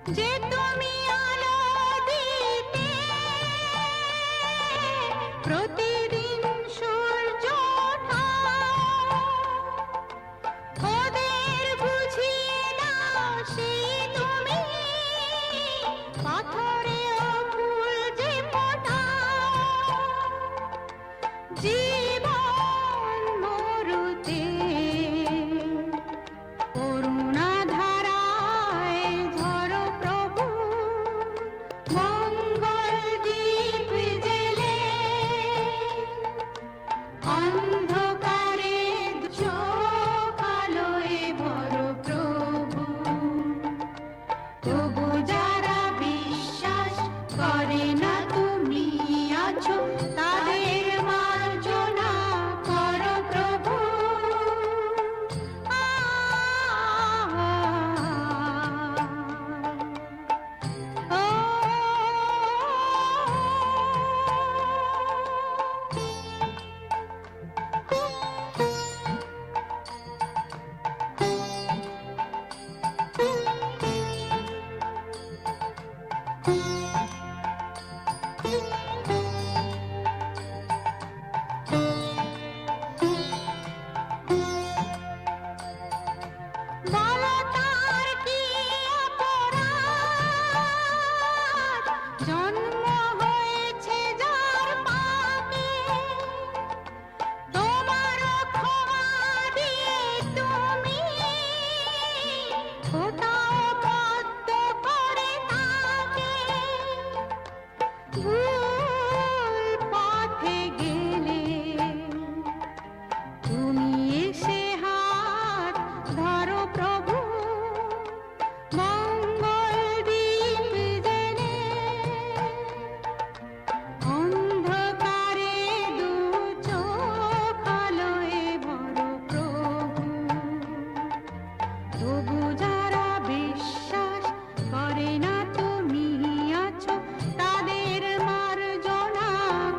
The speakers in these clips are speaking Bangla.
যে তুমি আলো দিতে প্রতিদিন সূর্য ওঠাও, ওদের বুঝিয়ে দাও সেই তুমি পাথরেও ফুল যে ফোটাও। জীবন মরুতে করুণা ধারায় ঝরো প্রভু, মঙ্গল দীপ জেলে অন্ধকারে চোখ আলোয় ভরো প্রভু। তবু যারা বিশ্বাস করে না তুমি আছো, তাদের মার্জনা করো প্রভু। বলো তার কি অপরাধ, জন্ম হয়েছে যার পাপে, তোমার ক্ষমা দিয়ে তুমি কোথাও বদ্ধ করে তাকে। ভুল পথে গেলে তুমি এসে হাত ধরো প্রভু, মঙ্গল দীপ জেলে অন্ধকারে দু চোখ আলোয় ভরো প্রভু। তবু যারা বিশ্বাস করে না তুমি আছো, তাদের মার্জনা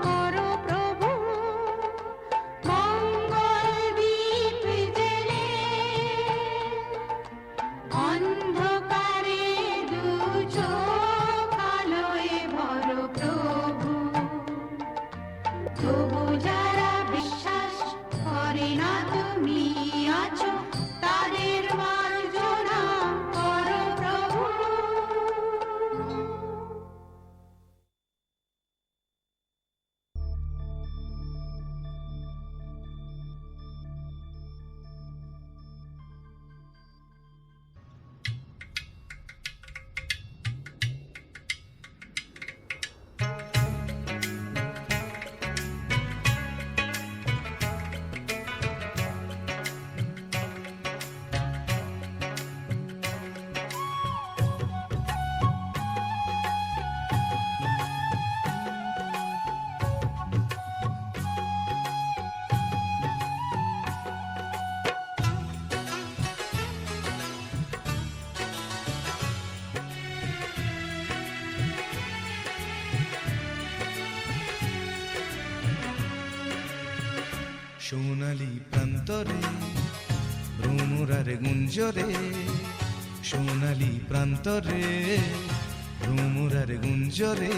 করো প্রভু। মঙ্গল দীপ জেলে অন্ধকারে দু চোখ আলোয় ভরো প্রভু। তবু যারা বিশ্বাস করে না তুমি আছো, তাদের মার্জনা করো প্রভু। সোনালি প্রান্তরে ভ্রমরার গুঞ্জরে, সোনালি প্রান্তরে ভ্রমরার গুঞ্জরে,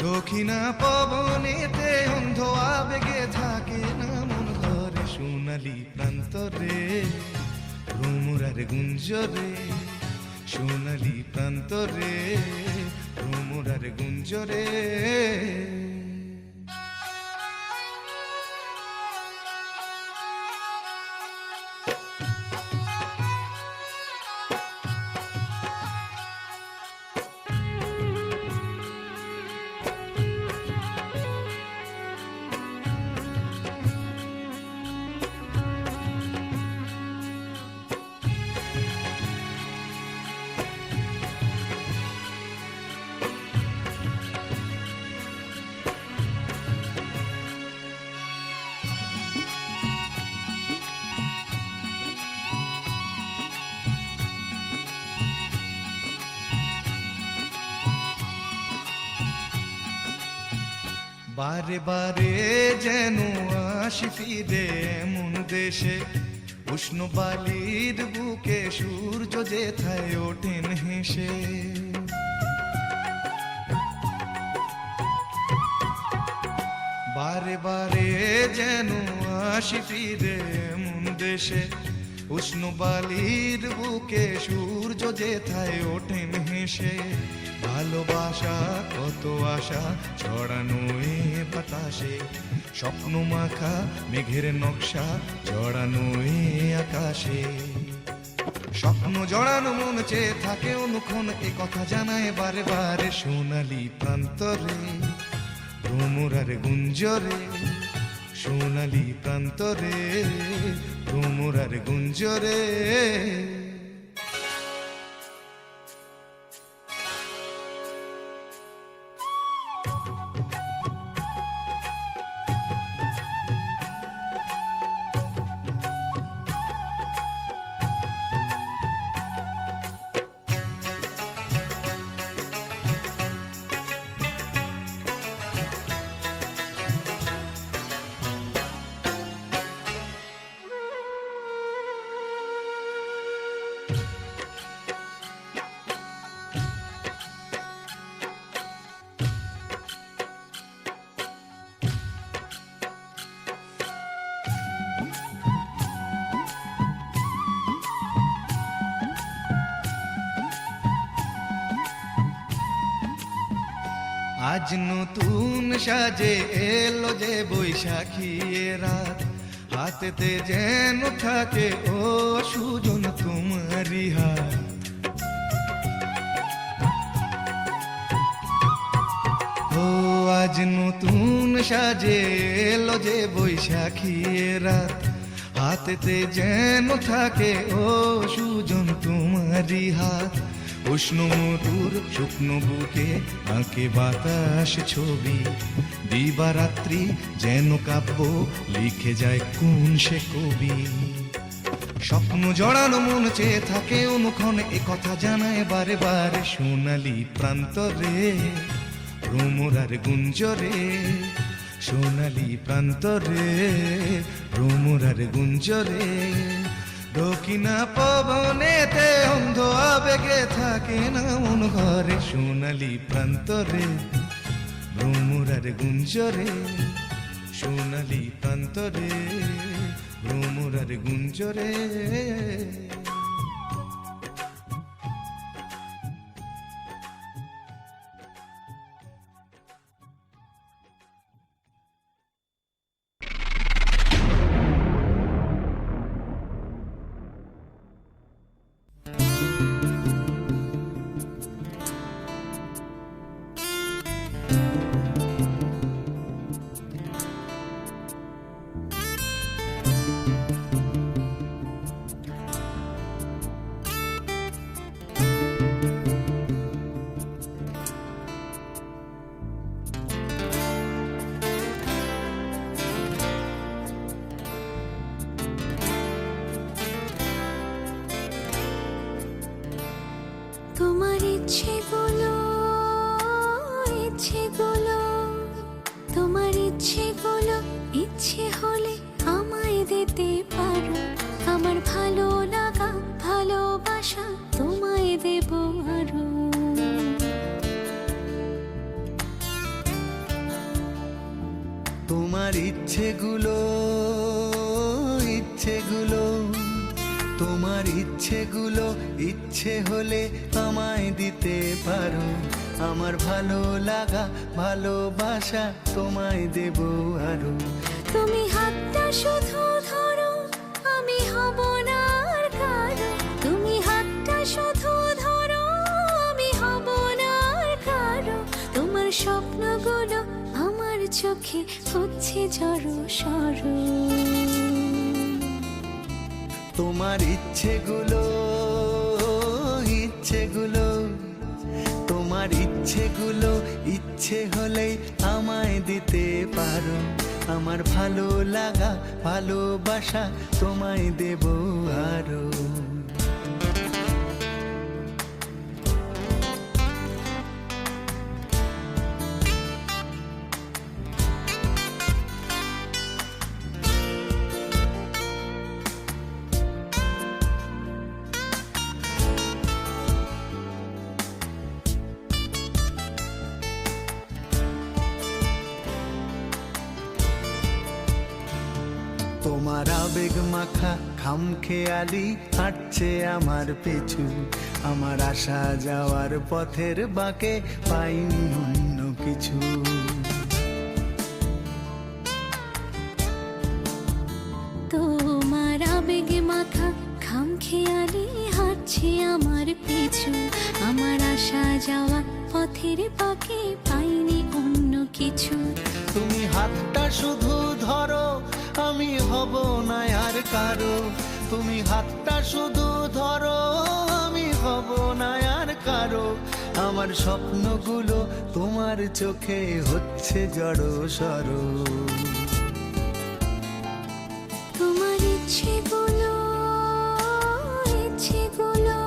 দক্ষিণা পবনেতে অন্ধ আবেগে থাকে না মন ঘরে। সোনালি প্রান্তরে ভ্রমরার গুঞ্জরে, সোনালি প্রান্তরে ভ্রমরার গুঞ্জরে। বারে বারে যেন আসি ফিরে এমন দেশে, উষ্ণ বালির বুকে সূর্য যেথায় ওঠেন হেসে। বারে বারে যেন আসি ফিরে এমন দেশে, উষ্ণ বালির বুকে সূর্য যেথায় ওঠেন হেসে। ভালোবাসা কত আশা ছড়ানো এ বাতাসে, স্বপ্ন মাখা মেঘের নকশা জড়ানো এ আকাশে। স্বপ্ন জড়ানো মন চেয়ে থাকে অনুক্ষণ, এ কথা জানায় বারে বারে সোনালি প্রান্তরে ভ্রমরার গুঞ্জরে। সোনালি প্রান্তরে ভ্রমরার গুঞ্জরে। আজ নতুন সাজে এলো যে বৈশাখী এ রাত, হাতেতে যেন থাকে ও সুজন তোমারি হাত। ও আজ নতুন সাজে এলো যে বৈশাখী এ রাত, হাতেতে যেন থাকে ও সুজন তোমারি হাত। উষ্ণ মধুর শুকনো বুকে আঁকে বাতাস ছবি, দিবারাত্রি যেন কাব্য লিখে যায় কোন সে কবি। স্বপ্ন জড়ানো মন চেয়ে থাকে অনুক্ষণ, এ কথা জানায় বারে বারে সোনালি প্রান্তরে ভ্রমরার গুঞ্জরে। সোনালি প্রান্তরে ভ্রমরার গুঞ্জরে। দক্ষিণা পবনেতে অন্ধ আবেগে থাকে না মন ঘরে। সোনালি প্রান্তরে ভ্রমরার গুঞ্জরে। সোনালি প্রান্তরে ভ্রমরার গুঞ্জরে। তোমার ইচ্ছেগুলো ইচ্ছেগুলো, তোমার ইচ্ছেগুলো ইচ্ছে হলে আমায় দিতে পারো। আমার ভালো লাগা ভালোবাসা তোমায় দেব আরো। তোমার ইচ্ছেগুলো ইচ্ছেগুলো, তোমার ইচ্ছেগুলো ইচ্ছে হলে আমায় দিতে পারো। আমার ভালো লাগা ভালোবাসা তোমায় দেব আরো। তুমি হাতটা শুধু ধরো, আমি হব না আর কারো। তুমি হাতটা শুধু ধরো, আমি হব না আর কারো। তোমার স্বপ্নগুলো আমার চোখে হচ্ছে ঝড়ো সরো। তোমার ইচ্ছেগুলো ইচ্ছেগুলো, তোমার ইচ্ছেগুলো ইচ্ছে হলেই আমায় দিতে পারো। আমার ভালো লাগা ভালোবাসা তোমায় দেব আরো। মাখা খামখেয়ালি হাঁটছে আমার পিছু, আমার আসা যাওয়ার পথের বাঁকে পাইনি অন্য কিছু। তোমার আবেগে মাখা খামখেয়ালি হাঁটছে আমার পিছু, আমার আসা যাওয়া পথের বাঁকে পাইনি অন্য কিছু। তুমি হাতটা শুধু ধরো, আমি হব না আর কারো। তুমি হাতটা শুধু ধরো, আমি হব না আর কারো। আমার স্বপ্নগুলো তোমার চোখে হচ্ছে জড়ো সরো। তোমার ইচ্ছেগুলো, ইচ্ছেগুলো,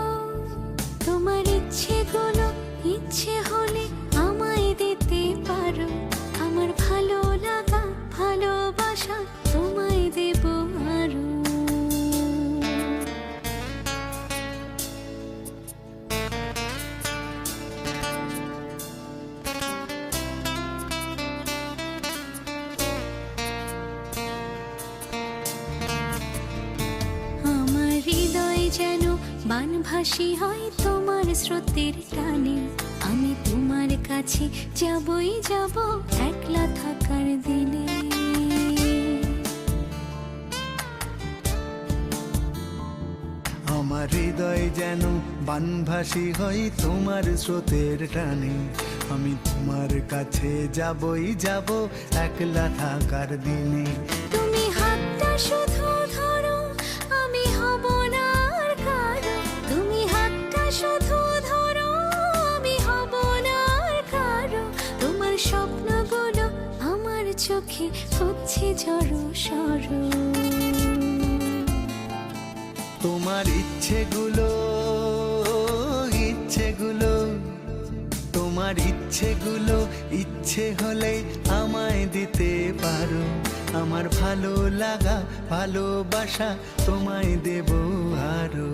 তোমার ইচ্ছেগুলো ইচ্ছে হলে আমায় দিতে পারো। আমার ভালো লাগা ভালোবাসা তোমায় দেব আরো। আমার হৃদয় যেন বানভাসী হয় তোমার স্রোতের টানে। আমি তোমার কাছে যাবই যাব একলা থাকার দিনে। আমার হৃদয় যেন বানভাসী হয় তোমার স্রোতের টানে। আমি তোমার কাছে যাবই যাব একলা থাকার দিনে। তুমি হাতটা শুধু ধরো, আমি হব না আর কারো। তুমি হাতটা শুধু ধরো, আমি হব না আর কারো। তোমার স্বপ্নগুলো আমার চোখে হচ্ছে জড়ো সরো। তোমার ইচ্ছেগুলো, ইচ্ছেগুলো, তোমার ইচ্ছেগুলো ইচ্ছে হলে আমায় দিতে পারো। আমার ভালো লাগা ভালোবাসা তোমায় দেব আরো।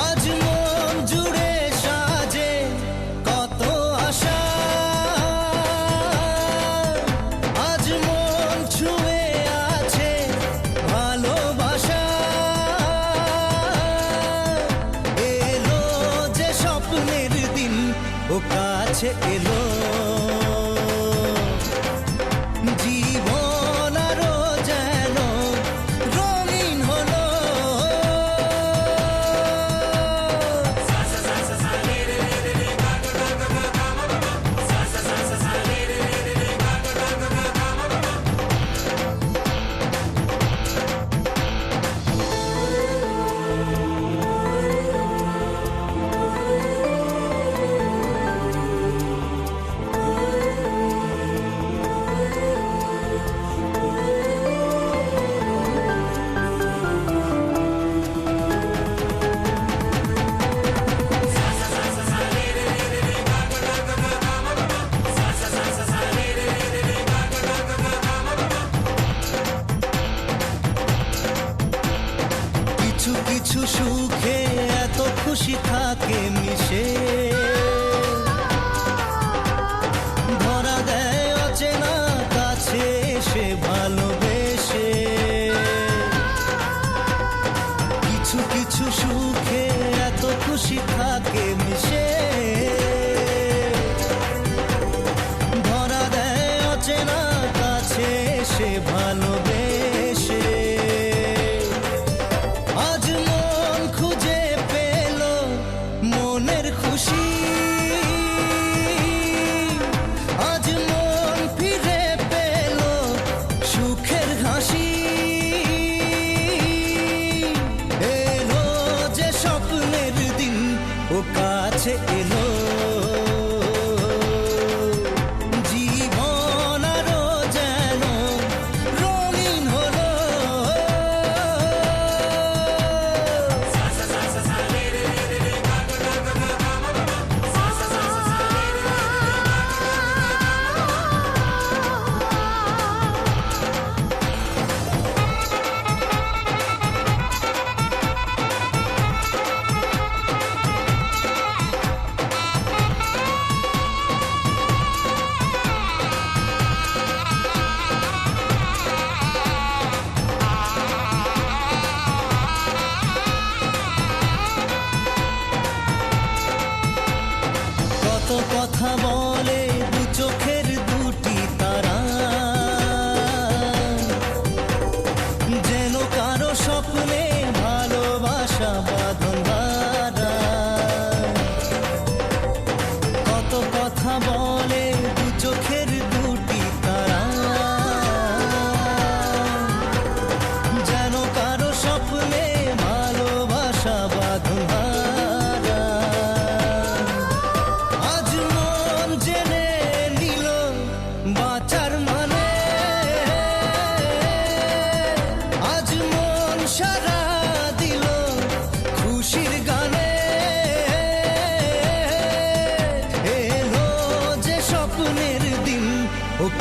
আজ মন জুড়ে সাজে কত আশা, আজ মন ছুঁয়ে আছে ভালোবাসা। এলো যে স্বপ্নের দিন, ও কাছে এলো জীবন আরো যেন রঙিন হলো। কিছু কিছু সুখে এত খুশি থাকে মিশে, ধরা দেয় অচেনা কাছে সে ভালোবেসে। কিছু কিছু সুখে এত খুশি থাকে মিশে, ধরা দেয় অচেনা কাছে সে ভালোবেসে। আজ মন খুঁজে পেল মনের খুশি, আজ মন ফিরে পেল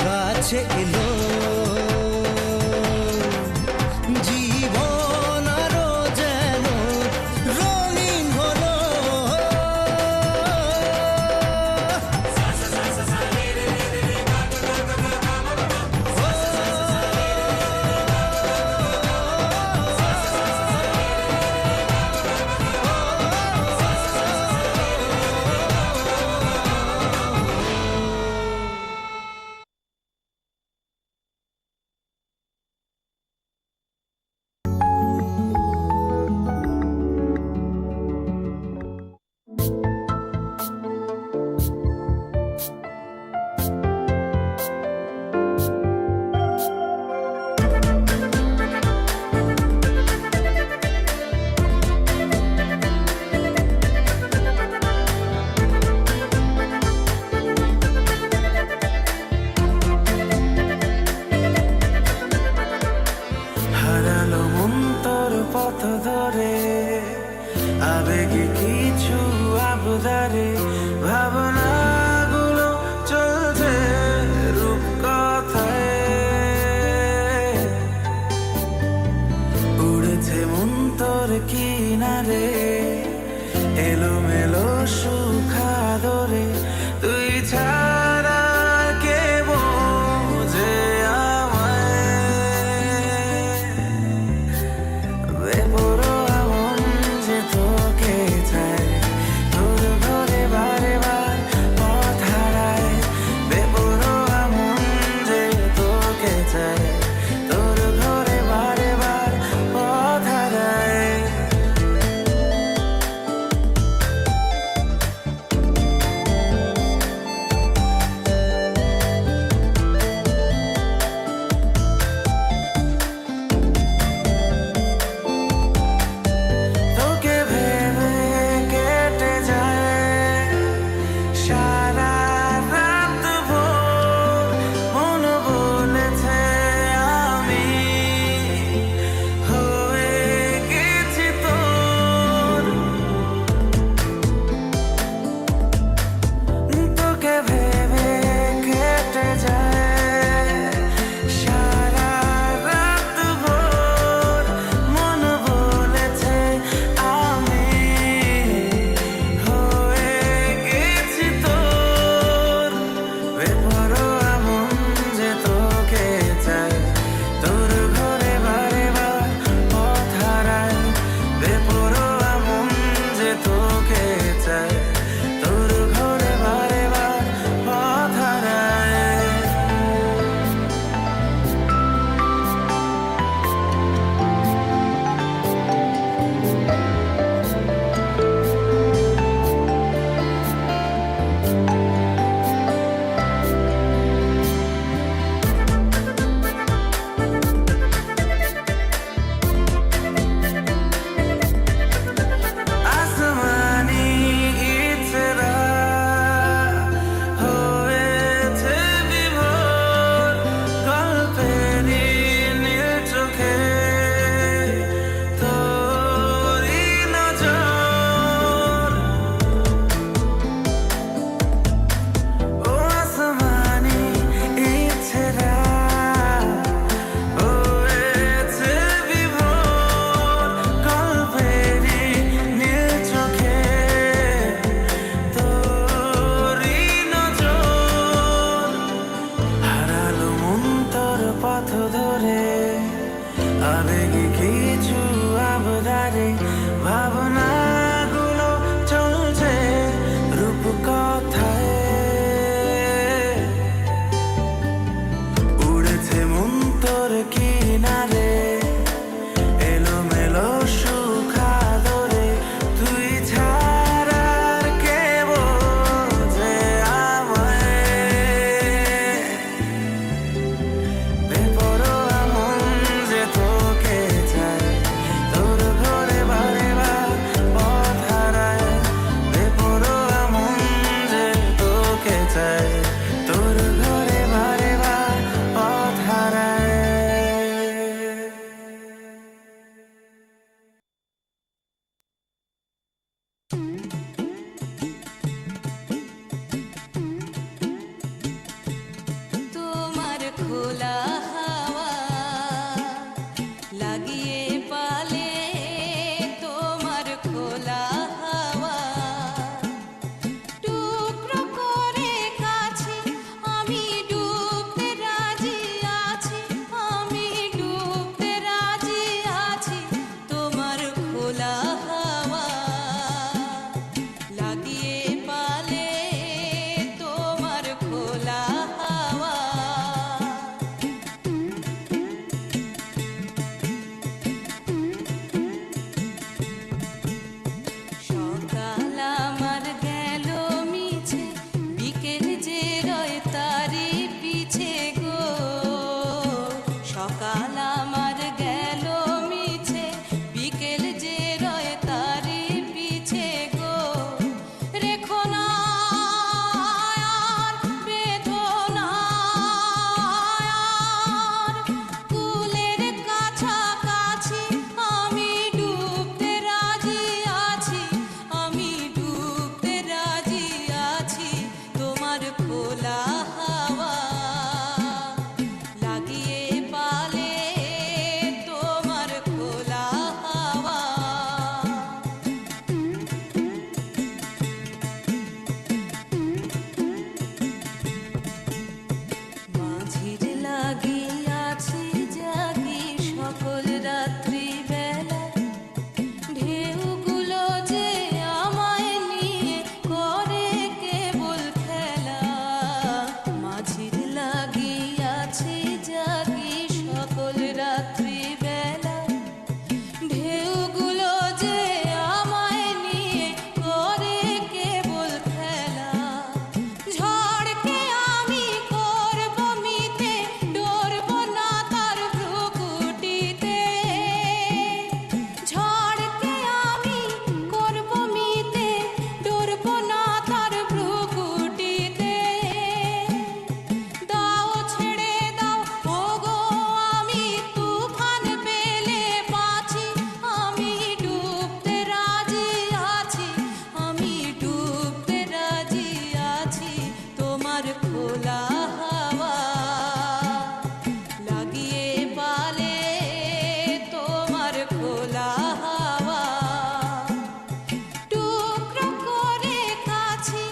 কাছে এলো জীবন আরো যেন রঙিন হলো হারালো মন তোর পথ ধরে আবেগে কিছু আবদারে ভাবনাগুলো চলছে রূপ কথায় উড়েছে মন তোর কিনারে এলোমেলো সুখা ধরে তুই ছাড়া কে বোঝে বেপরোয়া মন যে তোকে চায় তোর ঘরে বারে বার পথ হারায় বেপরোয়া মন যে তোকে চায় তোর ঘরে বারে বার পথ হারায় তোকে ভেবে কেটে যায় সারা রাত ভোর মন বলেছে আমি হয়ে গেছি তোর তোকে ভেবে কেটে যায় সারা রাত ভোর মন বলেছে আমি হয়ে গেছি তোর বেপরোয়া মন যে তোকে চায় তোর ঘরে বারে বার পথ হারায় বেপরোয়া মন যে তোকে চায় তোর ঘরে বারে বার পথ হারায় আসমানি ইতরা হয়েছে বিভোর গল্পেরই নীল চোখে তোরই নজর ও আসমানি ইতরা হয়েছে বিভোর গল্পেরই নীল চোখে তোরই নজর হারালো মন তোর পথ ধরে আবেগে কিছু আবদারে ভাবনাগুলো চলছে রূপ কথায় উড়েছে মন তোর কিনারে এলোমেলো সুখা ধরে তুই ছাড়া আর কে বোঝে আমায় বেপরোয়া মন যে তোকে চায় সকাল আমার গেল মিছে, বিকেল যে রয় তারি পিছে গো। রেখো না আর বেঁধো না আর, কুলের কাছাকাছি আমি ডুবতে রাজি আছি, আমি ডুবতে রাজি আছি। তোমার খোলা হাওয়া লাগিয়ে পালে, তোমার খোলা হাওয়া। মাঝির লাগিয়াছি জাগি সকল রাত্রি বেলা, ঢেউগুলো যে আমায় নিয়ে করে কেবল খেলা। মাঝির লাগিয়াছি জাগি সকল রাত্রি বেলা, ঢেউগুলো যে আমায় নিয়ে করে কেবল খেলা। ঝড়কে আমি করব মিতে, ডরব না তার ভ্রুকুটিতে। ঝড়কে আমি করব মিতে, ডরব না তার ভ্রুকুটিতে। দাও ছেড়ে দাও ওগো আমি তুফান পেলে বাঁচি, আমি ডুবতে রাজি আছি, আমি ডুবতে রাজি আছি। তোমার খোলা হাওয়া লাগিয়ে পালে, তোমার খোলা হাওয়া। টুকরো করে কাছি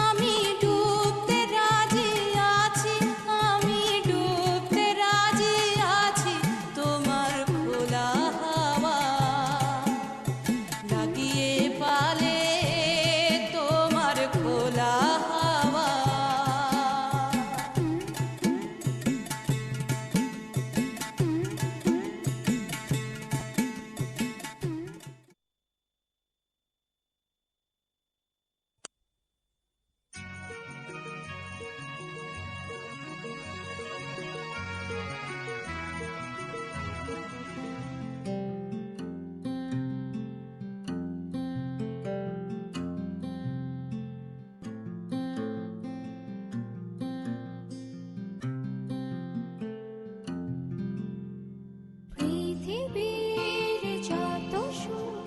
আমি ডুবতে রাজি আছি, আমি ডুবতে রাজি আছি। তোমার খোলা হাওয়া লাগিয়ে পালে, তোমার খোলা হাওয়া। পৃথিবীর যত সুখ,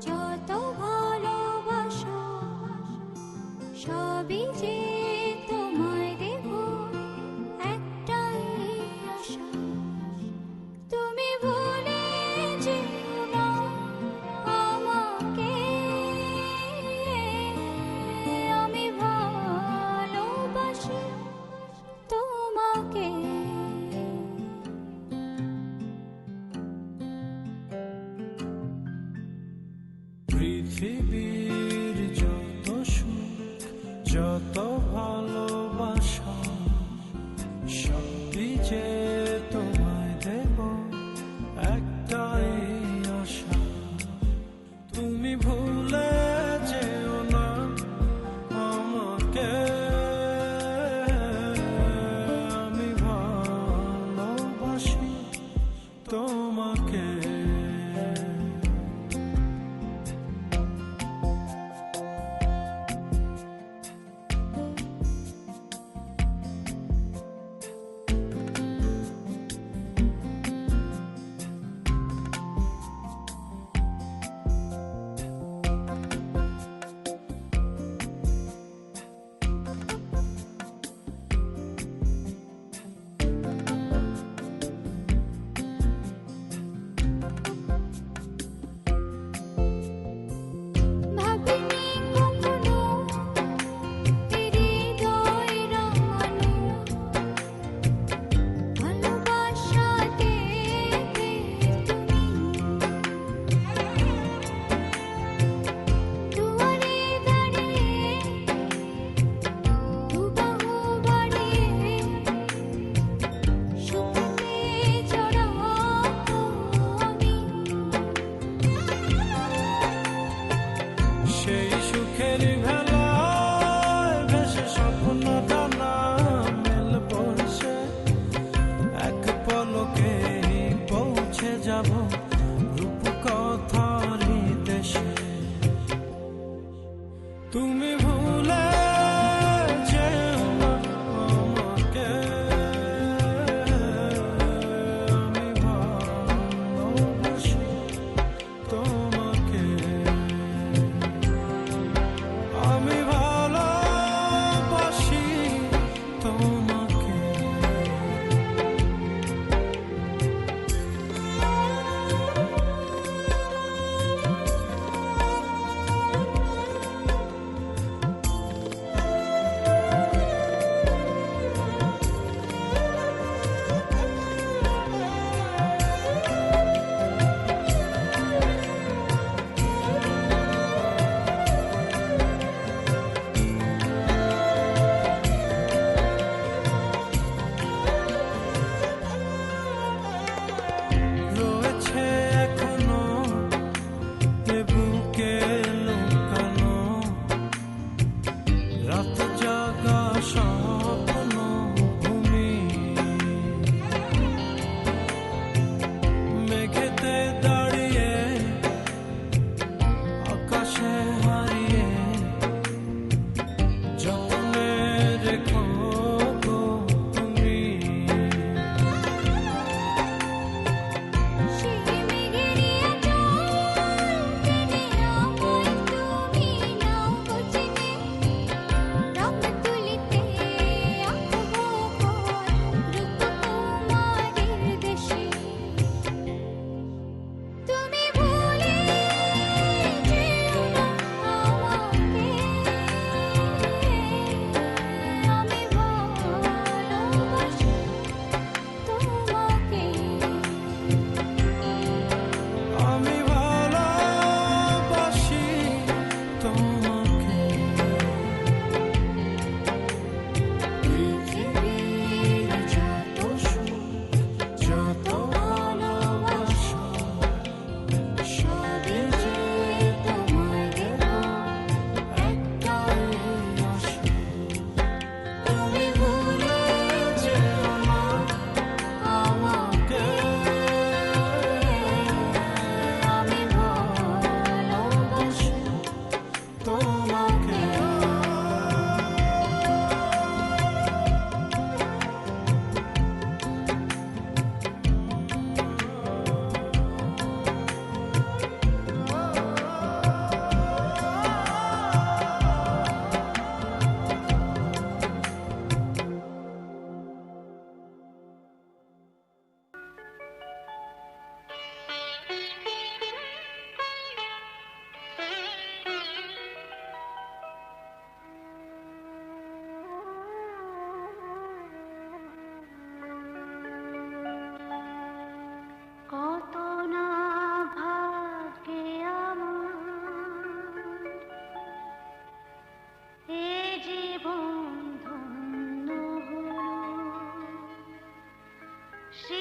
যত ভালোবাসা, সবই যে তোমায় দেব একটাই আশা। তুমি ভুলে যেও না আমাকে, আমি ভালোবাসি তোমাকে। পৃথিবীর যত সুখ, যত ভালোবাসা, সবই যে তোমায় দেব একটাই আশা। তুমি ভুলে যেও না আমাকে, আমি ভালোবাসি তোমাকে।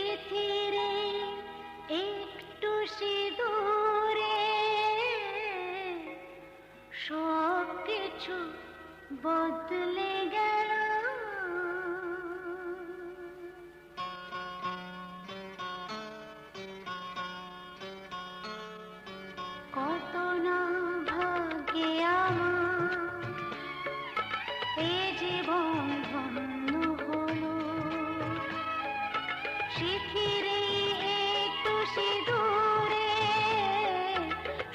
শিথিরে একটু সিঁদুরে সব কিছু বদলে গেল। কত না ভাগ্যে আমার এ জীবন ধন্য হলো। শিথিরে একটু সিঁদুরে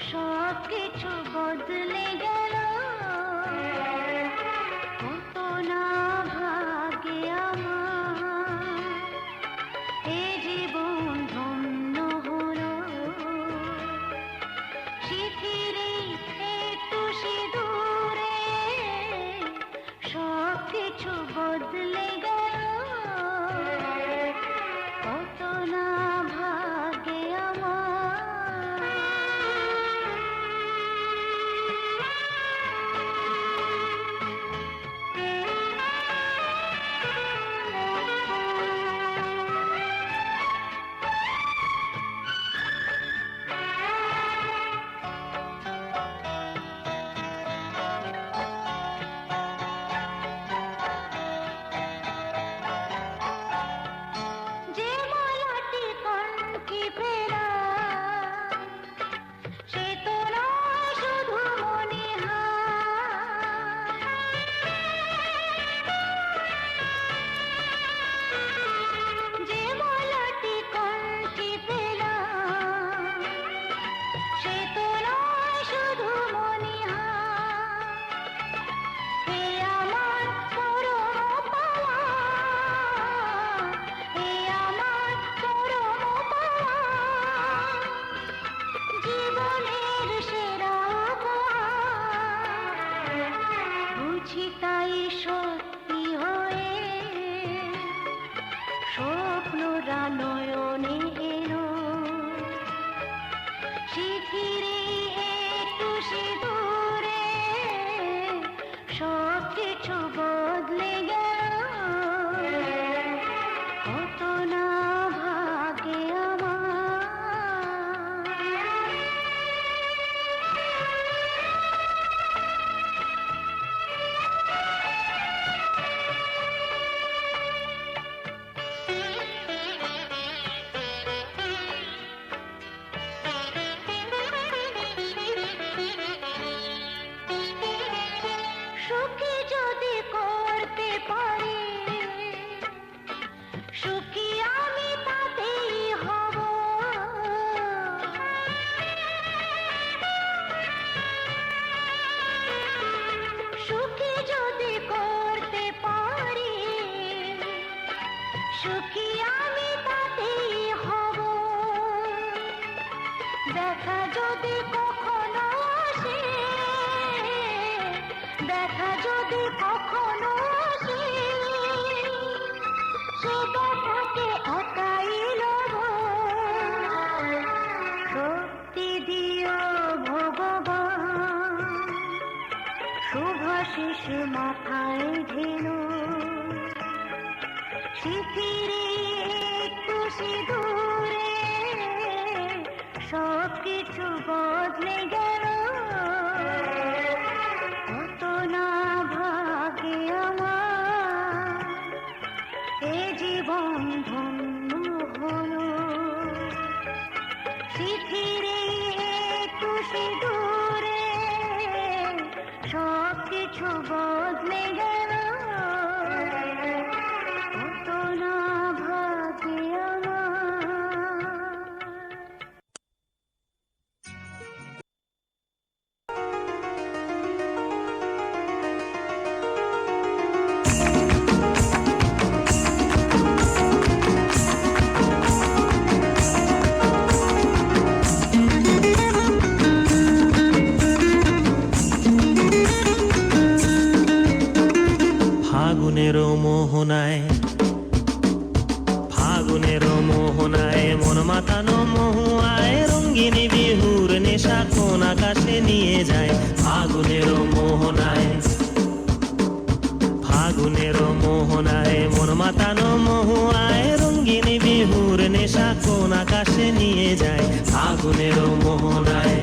সব কিছু বদলে গেল। কত না ভাগ্যে আমার এ জীবন ধন্য হলো। শিথিরে একটু সিঁদুরে সব কিছু বদলে গেল। কত না ভাগ্যে যে মালাটি কণ্ঠে ফেরা সে তো নয় শুধু মনে যে মালাটি কণ্ঠে ফেরা সে তো নয় শুধু মনে এ আমার পরম পাওয়া, এ আমার পরম পাওয়া, জীবনের সেরা উপহার। বুঝি তাই সত্যি হয়ে স্বপ্নরা নয়নে এলো। শিথিরে একটু সিঁদুরে সব কিছু বদলে গেল। কত না ভাগ্যে আমার সুখী যদি করতে পারি, সুখী আমি তাতেই হব। সুখী যদি করতে পারি, সুখী আমি তাতেই হব। দেখা যদি কখনো আসে, দেখা যদি কখনো আসে, সে দেখাকে একাই লব। শক্তি দিও ভগবান, শুভাশিস মাথায় ঢেলো। শিথিরে একটু সিঁদুরে সব কিছু বদলে গেল। কত না ভাগ্যে আমার এ জীবন ধন্য হলো। শিথিরে একটু সিঁদুরে সব কিছু বদলে গেল। কত না ভাগ্যে আমার ফাগুনের মোহনায়, ফাগুনের মোহনায় মন মাতানো মহুয়ায় রঙ্গিনী বিহুর নেশা কোন আকাশে নিয়ে যায়। ফাগুনের মোহনায়, ফাগুনের মোহনায় মন মাতানো মহুয়ায় রঙ্গিনী বিহুর নেশা কোন আকাশে নিয়ে যায় আগুনেরও মোহনায়